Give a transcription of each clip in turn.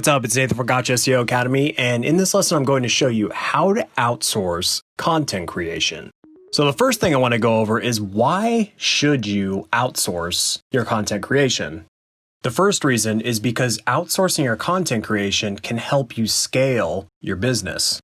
what's up? It's Nathan from Gotcha SEO Academy, and in this lesson, I'm going to show you how to outsource content creation. So the first thing I want to go over is why should you outsource your content creation? The first reason is because outsourcing your content creation can help you scale your business.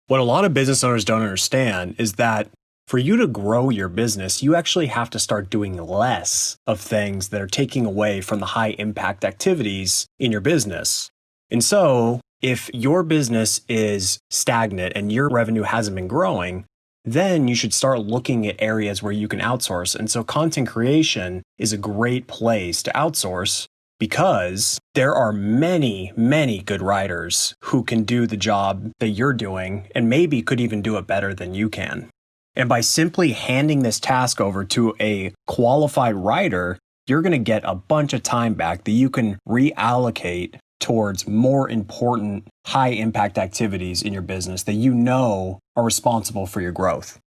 What a lot of business owners don't understand is that for you to grow your business, you actually have to start doing less of things that are taking away from the high impact activities in your business. And so if your business is stagnant and your revenue hasn't been growing, then you should start looking at areas where you can outsource. And so content creation is a great place to outsource because there are many, many good writers who can do the job that you're doing and maybe could even do it better than you can. And by simply handing this task over to a qualified writer, you're going to get a bunch of time back that you can reallocate towards more important high impact activities in your business that you know are responsible for your growth.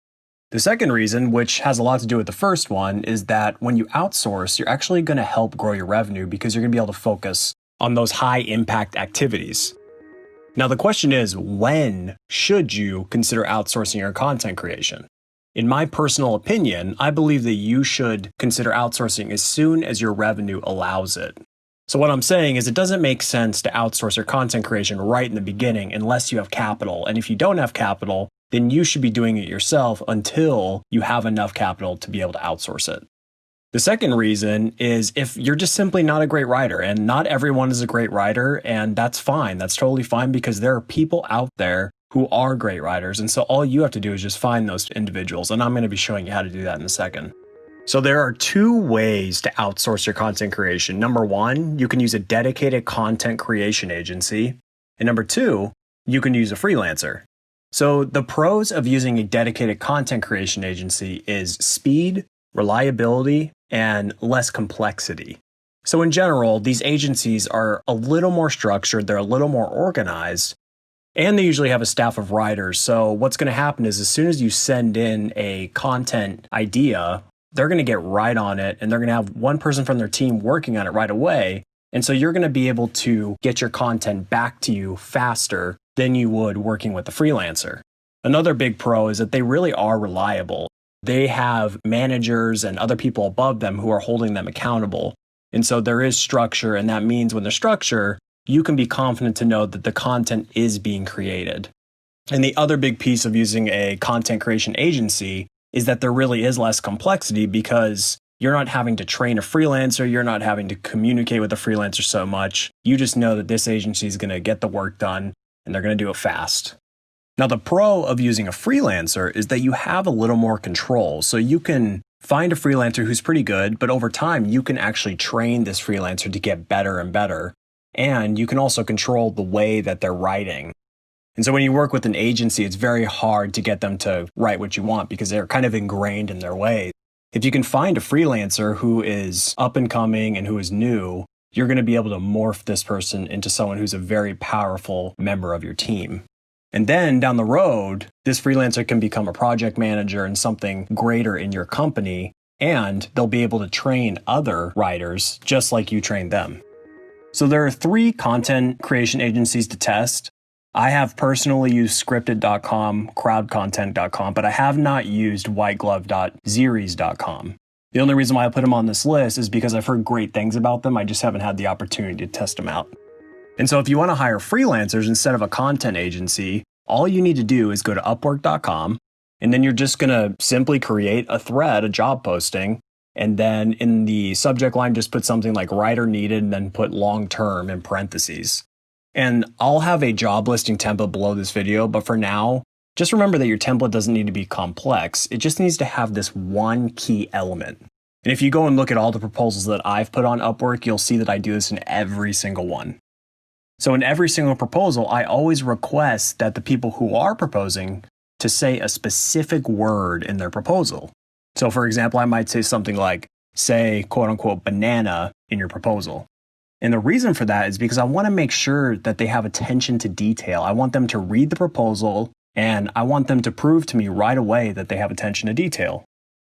The second reason, which has a lot to do with the first one, is that when you outsource, you're actually going to help grow your revenue because you're going to be able to focus on those high impact activities. Now, the question is, when should you consider outsourcing your content creation? In my personal opinion, I believe that you should consider outsourcing as soon as your revenue allows it. So what I'm saying is it doesn't make sense to outsource your content creation right in the beginning unless you have capital. And if you don't have capital, then you should be doing it yourself until you have enough capital to be able to outsource it. The second reason is if you're just simply not a great writer, and not everyone is a great writer, and that's fine. That's totally fine because there are people out there who are great writers. And so all you have to do is just find those individuals. And I'm going to be showing you how to do that in a second. So there are two ways to outsource your content creation. Number one, you can use a dedicated content creation agency. And number two, you can use a freelancer. So the pros of using a dedicated content creation agency is speed, reliability, and less complexity. So in general, these agencies are a little more structured, they're a little more organized, and they usually have a staff of writers. So what's going to happen is as soon as you send in a content idea, they're going to get right on it and they're going to have one person from their team working on it right away. And so you're going to be able to get your content back to you faster than you would working with a freelancer. Another big pro is that they really are reliable. They have managers and other people above them who are holding them accountable. And so there is structure, and that means when there's structure, you can be confident to know that the content is being created. And the other big piece of using a content creation agency is that there really is less complexity because you're not having to train a freelancer, you're not having to communicate with a freelancer so much. You just know that this agency is going to get the work done and they're going to do it fast. Now, the pro of using a freelancer is that you have a little more control. So you can find a freelancer who's pretty good, but over time you can actually train this freelancer to get better and better. And you can also control the way that they're writing. And so when you work with an agency, it's very hard to get them to write what you want because they're kind of ingrained in their way. If you can find a freelancer who is up and coming and who is new, you're going to be able to morph this person into someone who's a very powerful member of your team. And then down the road, this freelancer can become a project manager and something greater in your company, and they'll be able to train other writers just like you trained them. So there are 3 content creation agencies to test. I have personally used scripted.com, crowdcontent.com, but I have not used whiteglove.zeries.com. The only reason why I put them on this list is because I've heard great things about them. I just haven't had the opportunity to test them out. And so if you want to hire freelancers instead of a content agency, all you need to do is go to upwork.com, and then you're just going to simply create a thread, a job posting, and then in the subject line, just put something like writer needed and then put long term in parentheses. And I'll have a job listing template below this video, but for now, just remember that your template doesn't need to be complex. It just needs to have this one key element. And if you go and look at all the proposals that I've put on Upwork, you'll see that I do this in every single one. So in every single proposal, I always request that the people who are proposing to say a specific word in their proposal. So for example, I might say something like, say, quote unquote, banana in your proposal. And the reason for that is because I want to make sure that they have attention to detail. I want them to read the proposal and I want them to prove to me right away that they have attention to detail.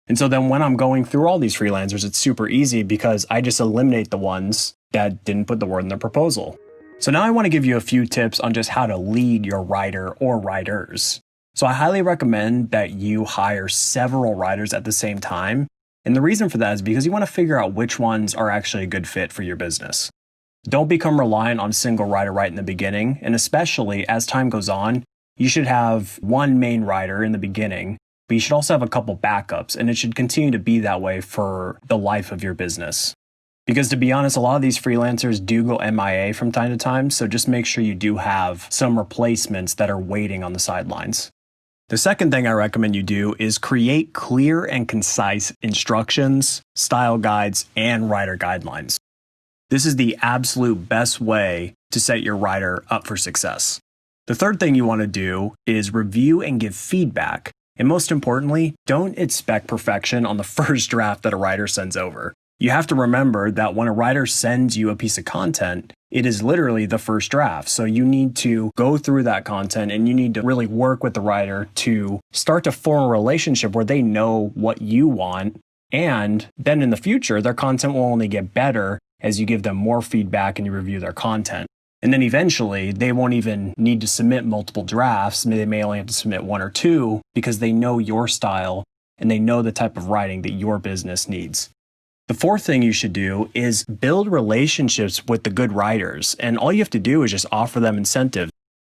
And so then when I'm going through all these freelancers, it's super easy because I just eliminate the ones that didn't put the word in their proposal. So now I want to give you a few tips on just how to lead your writer or writers. So I highly recommend that you hire several writers at the same time. And the reason for that is because you want to figure out which ones are actually a good fit for your business. Don't become reliant on a single writer right in the beginning. And especially as time goes on, you should have one main writer in the beginning, but you should also have a couple backups. And it should continue to be that way for the life of your business. Because to be honest, a lot of these freelancers do go MIA from time to time. So just make sure you do have some replacements that are waiting on the sidelines. The second thing I recommend you do is create clear and concise instructions, style guides, and writer guidelines. This is the absolute best way to set your writer up for success. The third thing you want to do is review and give feedback. And most importantly, don't expect perfection on the first draft that a writer sends over. You have to remember that when a writer sends you a piece of content, it is literally the first draft. So you need to go through that content and you need to really work with the writer to start to form a relationship where they know what you want. And then in the future, their content will only get better as you give them more feedback and you review their content. And then eventually, they won't even need to submit multiple drafts. They may only have to submit one or two because they know your style and they know the type of writing that your business needs. The fourth thing you should do is build relationships with the good writers. And all you have to do is just offer them incentives.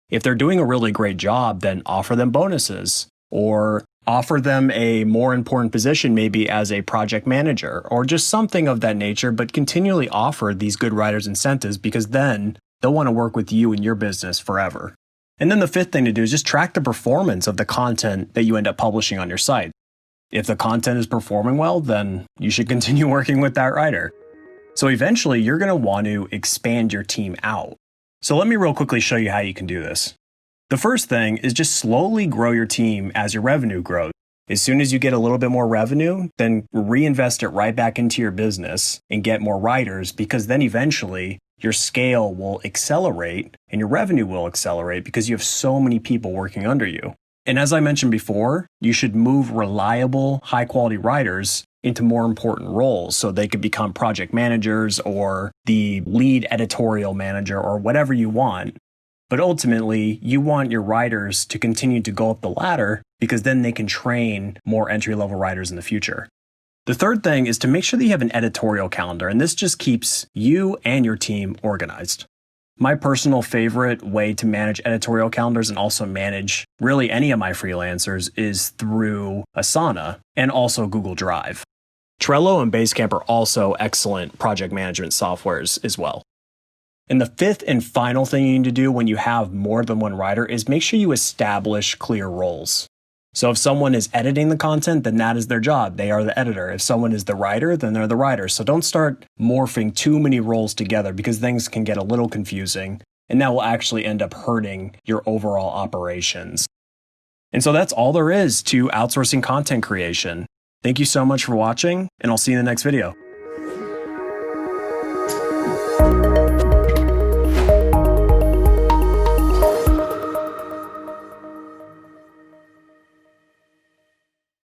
If they're doing a really great job, then offer them bonuses or offer them a more important position, maybe as a project manager or just something of that nature, but continually offer these good writers incentives because then they'll want to work with you and your business forever. And then the fifth thing to do is just track the performance of the content that you end up publishing on your site. If the content is performing well, then you should continue working with that writer. So eventually, you're going to want to expand your team out. So let me real quickly show you how you can do this. The first thing is just slowly grow your team as your revenue grows. As soon as you get a little bit more revenue, then reinvest it right back into your business and get more writers, because then eventually your scale will accelerate and your revenue will accelerate because you have so many people working under you. And as I mentioned before, you should move reliable, high-quality writers into more important roles so they could become project managers or the lead editorial manager or whatever you want. But ultimately, you want your writers to continue to go up the ladder because then they can train more entry-level writers in the future. The third thing is to make sure that you have an editorial calendar, and this just keeps you and your team organized. My personal favorite way to manage editorial calendars and also manage really any of my freelancers is through Asana and also Google Drive. Trello and Basecamp are also excellent project management softwares as well. And the fifth and final thing you need to do when you have more than one writer is make sure you establish clear roles. So if someone is editing the content, then that is their job. They are the editor. If someone is the writer, then they're the writer. So don't start morphing too many roles together because things can get a little confusing and that will actually end up hurting your overall operations. And so that's all there is to outsourcing content creation. Thank you so much for watching, and I'll see you in the next video.